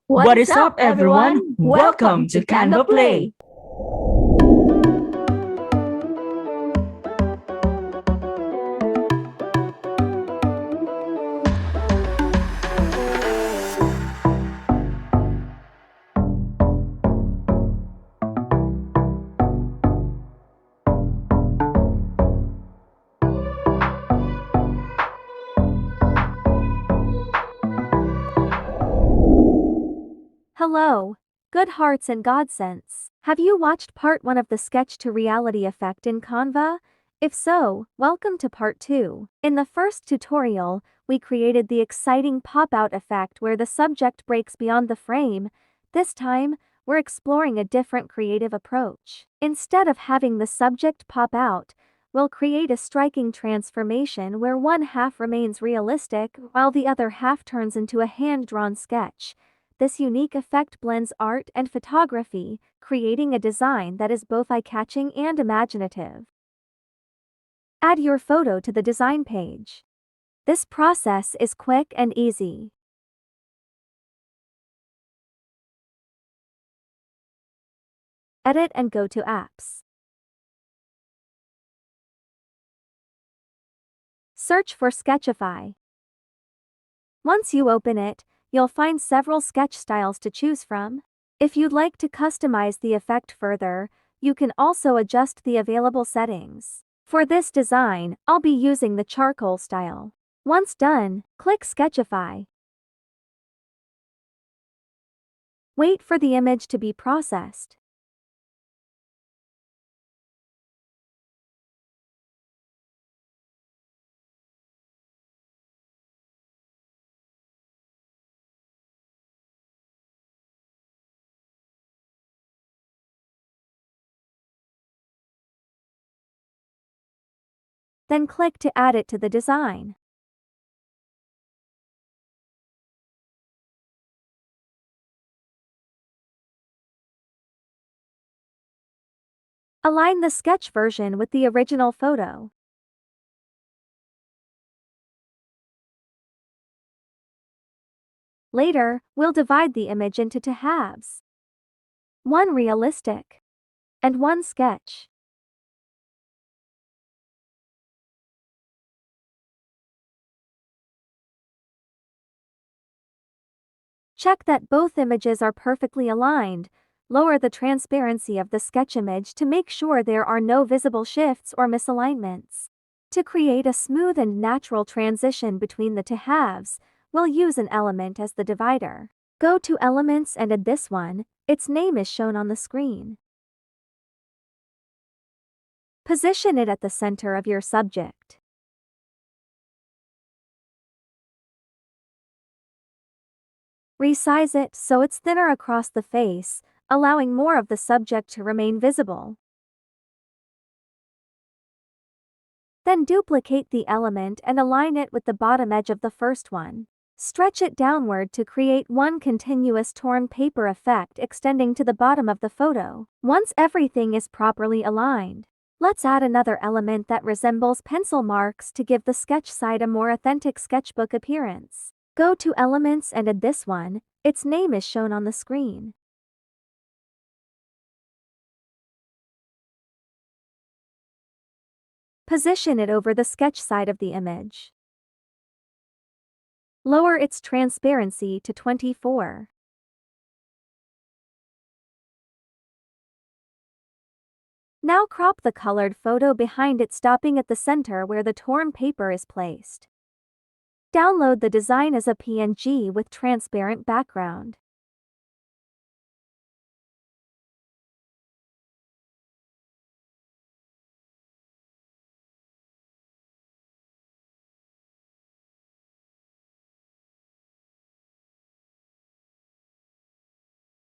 What is up, everyone? Welcome to Canvaplay. Hello, GoodHearts and GodSents. Have you watched part 1 of the sketch to reality effect in Canva? If so, welcome to part 2. In the first tutorial, we created the exciting pop-out effect where the subject breaks beyond the frame. This time, we're exploring a different creative approach. Instead of having the subject pop out, we'll create a striking transformation where one half remains realistic while the other half turns into a hand-drawn sketch. This unique effect blends art and photography, creating a design that is both eye-catching and imaginative. Add your photo to the design page. This process is quick and easy. Edit and go to Apps. Search for Sketchify. Once you open it, you'll find several sketch styles to choose from. If you'd like to customize the effect further, you can also adjust the available settings. For this design, I'll be using the charcoal style. Once done, click Sketchify. Wait for the image to be processed. Then click to add it to the design. Align the sketch version with the original photo. Later, we'll divide the image into two halves. One realistic and one sketch. Check that both images are perfectly aligned. Lower the transparency of the sketch image to make sure there are no visible shifts or misalignments. To create a smooth and natural transition between the two halves, we'll use an element as the divider. Go to Elements and add this one. Its name is shown on the screen. Position it at the center of your subject. Resize it so it's thinner across the face, allowing more of the subject to remain visible. Then duplicate the element and align it with the bottom edge of the first one. Stretch it downward to create one continuous torn paper effect extending to the bottom of the photo. Once everything is properly aligned, let's add another element that resembles pencil marks to give the sketch side a more authentic sketchbook appearance. Go to Elements and add this one. Its name is shown on the screen. Position it over the sketch side of the image. Lower its transparency to 24. Now crop the colored photo behind it, stopping at the center where the torn paper is placed. Download the design as a PNG with transparent background.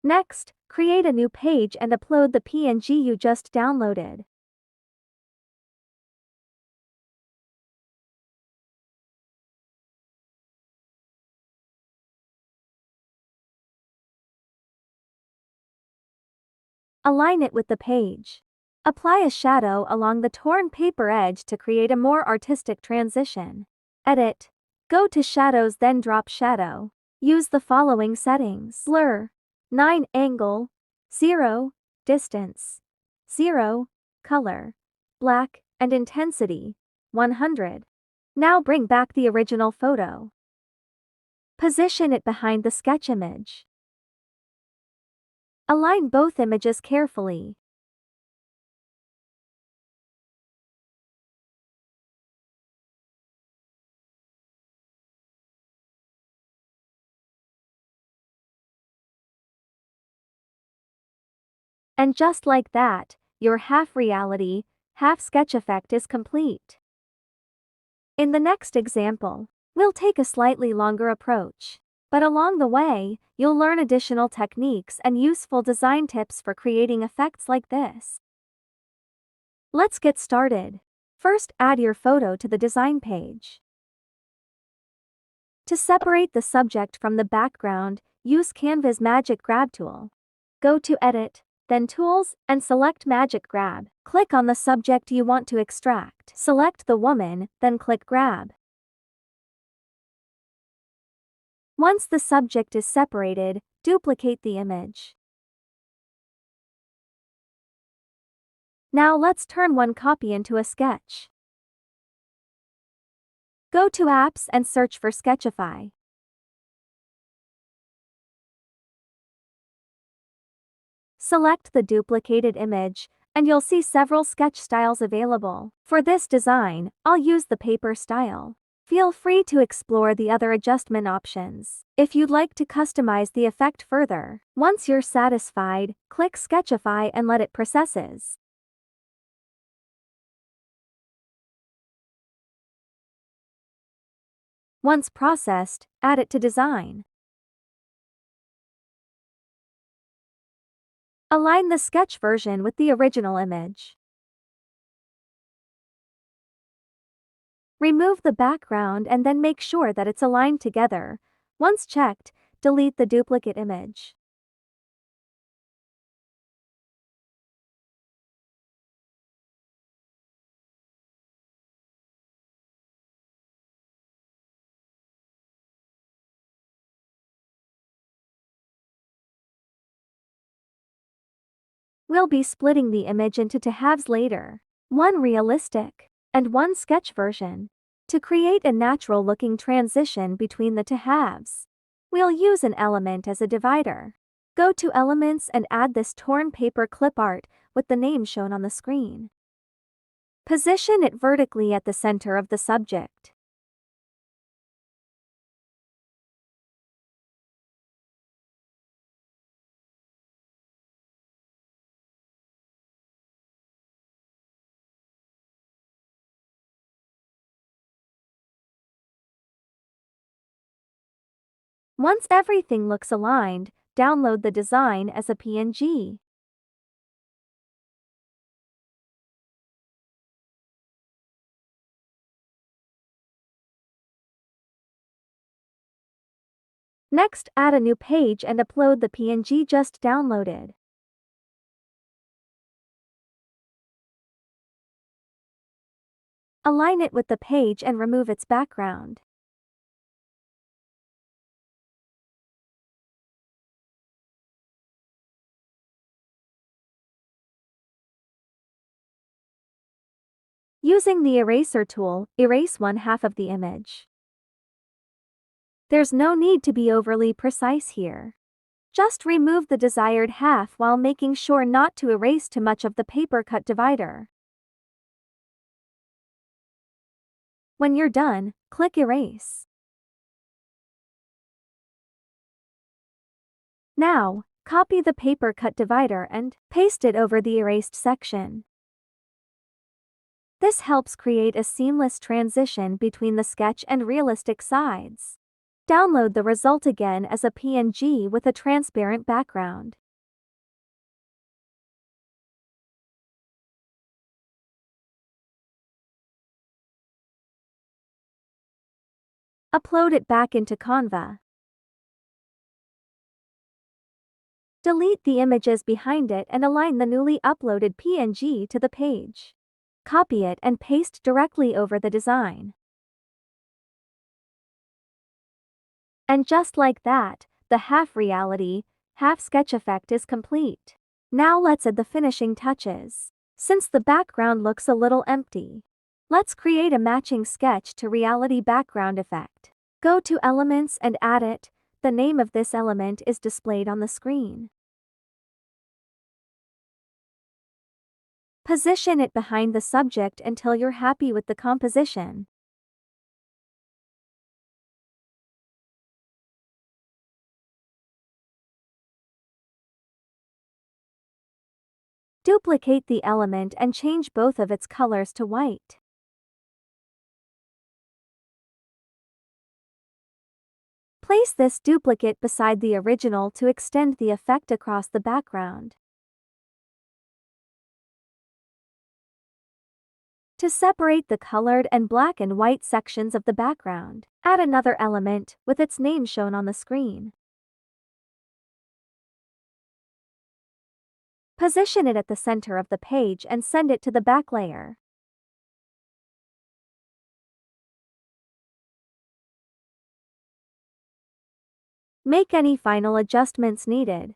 Next, create a new page and upload the PNG you just downloaded. Align it with the page. Apply a shadow along the torn paper edge to create a more artistic transition. Edit. Go to Shadows, then drop Shadow. Use the following settings. Blur, 9 angle, 0, distance, 0, color, black, and intensity, 100. Now bring back the original photo. Position it behind the sketch image. Align both images carefully. And just like that, your half reality, half sketch effect is complete. In the next example, we'll take a slightly longer approach. But along the way, you'll learn additional techniques and useful design tips for creating effects like this. Let's get started. First, add your photo to the design page. To separate the subject from the background, use Canva's Magic Grab tool. Go to Edit, then Tools, and select Magic Grab. Click on the subject you want to extract. Select the woman, then click Grab. Once the subject is separated, duplicate the image. Now let's turn one copy into a sketch. Go to Apps and search for Sketchify. Select the duplicated image, and you'll see several sketch styles available. For this design, I'll use the paper style. Feel free to explore the other adjustment options if you'd like to customize the effect further. Once you're satisfied, click Sketchify and let it processes. Once processed, add it to design. Align the sketch version with the original image. Remove the background and then make sure that it's aligned together. Once checked, delete the duplicate image. We'll be splitting the image into two halves later. One realistic and one sketch version. To create a natural-looking transition between the two halves, we'll use an element as a divider. Go to Elements and add this torn paper clip art with the name shown on the screen. Position it vertically at the center of the subject. Once everything looks aligned, download the design as a PNG. Next, add a new page and upload the PNG just downloaded. Align it with the page and remove its background. Using the eraser tool, erase one half of the image. There's no need to be overly precise here. Just remove the desired half while making sure not to erase too much of the paper cut divider. When you're done, click Erase. Now, copy the paper cut divider and paste it over the erased section. This helps create a seamless transition between the sketch and realistic sides. Download the result again as a PNG with a transparent background. Upload it back into Canva. Delete the images behind it and align the newly uploaded PNG to the page. Copy it and paste directly over the design. And just like that, the half reality, half sketch effect is complete. Now let's add the finishing touches. Since the background looks a little empty, let's create a matching sketch to reality background effect. Go to Elements and add it. The name of this element is displayed on the screen. Position it behind the subject until you're happy with the composition. Duplicate the element and change both of its colors to white. Place this duplicate beside the original to extend the effect across the background. To separate the colored and black and white sections of the background, add another element with its name shown on the screen. Position it at the center of the page and send it to the back layer. Make any final adjustments needed.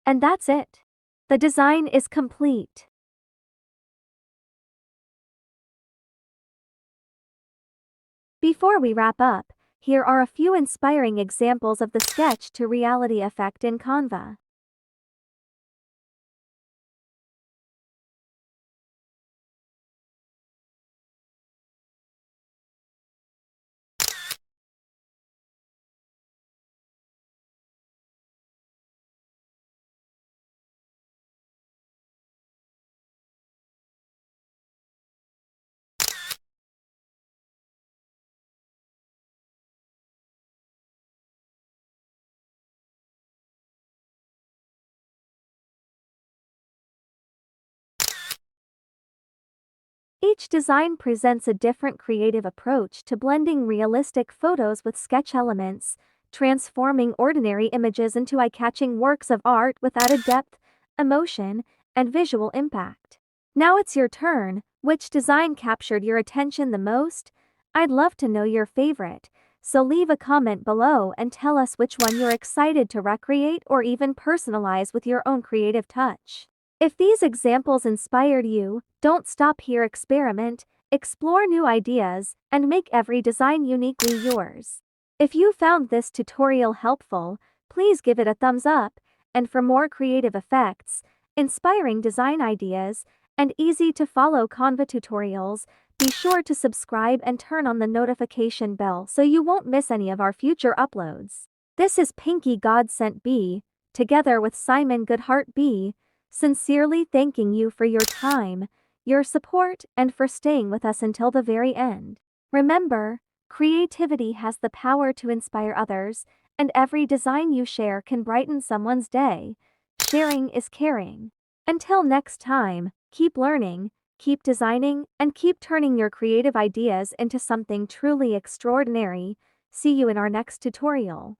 And that's it. The design is complete. Before we wrap up, here are a few inspiring examples of the sketch to reality effect in Canva. Each design presents a different creative approach to blending realistic photos with sketch elements, transforming ordinary images into eye-catching works of art with added depth, emotion, and visual impact. Now it's your turn. Which design captured your attention the most? I'd love to know your favorite, so leave a comment below and tell us which one you're excited to recreate or even personalize with your own creative touch. If these examples inspired you, don't stop here. Experiment, explore new ideas, and make every design uniquely yours. If you found this tutorial helpful, please give it a thumbs up, and for more creative effects, inspiring design ideas, and easy-to-follow Canva tutorials, be sure to subscribe and turn on the notification bell so you won't miss any of our future uploads. This is Pinky GodSent B, together with Simon Goodheart B, sincerely thanking you for your time, your support, and for staying with us until the very end. Remember, creativity has the power to inspire others, and every design you share can brighten someone's day. Sharing is caring. Until next time, keep learning, keep designing, and keep turning your creative ideas into something truly extraordinary. See you in our next tutorial.